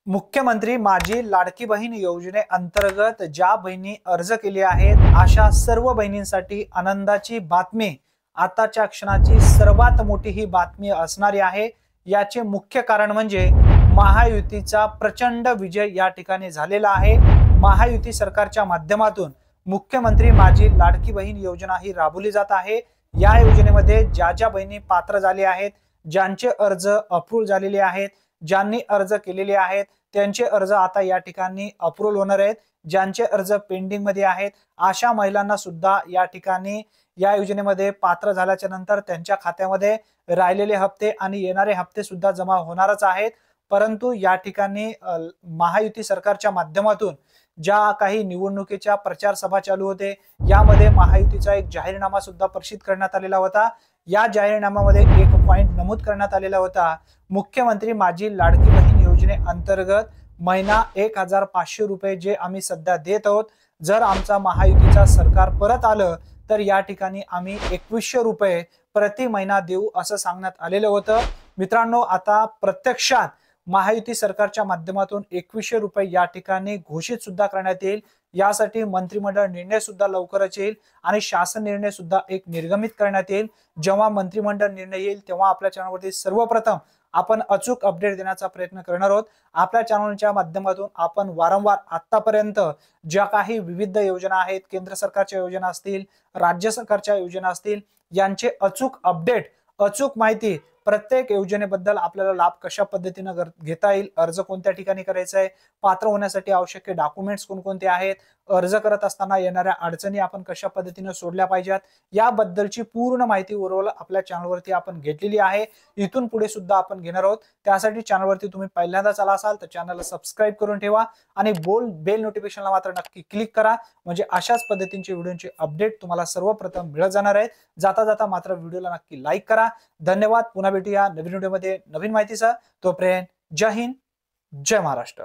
मुख्यमंत्री माझी लाडकी बहीण योजनेअंतर्गत ज्या बहिणी अर्ज केले आहेत अशा सर्व बहिणींसाठी आनंदाची बातमी, आताच्या क्षणाची सर्वात मोठी ही बातमी असणारी आहे। याचे मुख्य कारण म्हणजे महायुतीचा प्रचंड विजय या ठिकाणी झालेला आहे। महायुती सरकारच्या माध्यमातून मुख्यमंत्री माझी लाडकी बहीण योजना ही राबवली जात आहे। या योजनेमध्ये ज्या बहिणी पात्र झाले आहेत, ज्यांचे अर्ज अप्रूव्ह झालेले आहेत, ज्यांनी अर्ज केलेले आहेत त्यांचे अर्ज आता या ठिकाणी अप्रूव्ह होणार आहेत। ज्यांचे अर्ज पेंडिंग मध्ये आहेत अशा महिलांना सुद्धा या ठिकाणी या योजनेमध्ये पात्र झाल्याच्या नंतर त्यांच्या खात्यामध्ये राहिलेले हप्ते आणि येणारे हप्ते सुद्धा जमा होणारच आहेत। परंतु या ठिकाणी महायुती सरकारच्या माध्यमातून ज्या काही निवडणुकीच्या प्रचार सभा चालू होते, यामध्ये महायुतीचा एक जाहीरनामा सुद्धा प्रसिद्ध करण्यात आलेला होता। या जाहीरनाम्यामध्ये एक पॉइंट नमूद करण्यात आलेला होता, मुख्यमंत्री माझी लाडकी बहीण योजनेअंतर्गत महिना 1500 रुपये जे आम्ही सध्या देत आहोत, जर आमचा महायुतीचा सरकार परत आलं तर या ठिकाणी आम्ही 2100 रुपये प्रति महिना देऊ असं सांगण्यात आलेलं होतं। मित्रांनो, आता प्रत्यक्षात महायुती सरकारच्या माध्यमातून 2100 रुपये या ठिकाणी घोषित सुद्धा करण्यात येईल। यासाठी मंत्रिमंडळ निर्णय सुद्धा लवकरच येईल आणि शासन निर्णय सुद्धा एक निर्गमित करण्यात येईल। जेव्हा मंत्रिमंडळ निर्णय येईल तेव्हा आपल्या चॅनलवरती सर्वप्रथम आपण अचूक अपडेट देण्याचा प्रयत्न करणार आहोत। आपल्या चॅनलच्या माध्यमातून आपण वारंवार आतापर्यंत ज्या काही विविध योजना आहेत, केंद्र सरकारच्या योजना असतील, राज्य सरकारच्या योजना असतील, यांचे अचूक अपडेट, अचूक माहिती, प्रत्येक योजनेबद्दल आपल्याला लाभ कशा पद्धतीने घेता येईल, अर्ज कोणत्या ठिकाणी करायचा आहे, पात्र होण्यासाठी आवश्यक डॉक्युमेंट्स कोणकोणते आहेत, अर्ज करत असताना येणाऱ्या अडचणी आपण कशा पद्धतीने सोडल्या पाहिजेत, याबद्दलची पूर्ण माहिती ओव्हरऑल आपल्या चॅनलवरती आपण घेतलेली आहे। इथून पुढे सुद्धा आपण घेणार आहोत। त्यासाठी चॅनलवरती तुम्ही पहिल्यांदाच आला असाल तर चॅनलला सबस्क्राइब करून ठेवा आणि बेल नोटिफिकेशनला मात्र नक्की क्लिक करा, म्हणजे अशाच पद्धतीचे व्हिडिओचे अपडेट तुम्हाला सर्वप्रथम मिळत जाणार आहेत। जाता जाता मात्र व्हिडिओला नक्की लाईक करा। धन्यवाद। पुन्हा भेटूया नवीन व्हिडिओमध्ये नवीन माहितीसह। तोपर्यंत जय हिंद, जय महाराष्ट्र।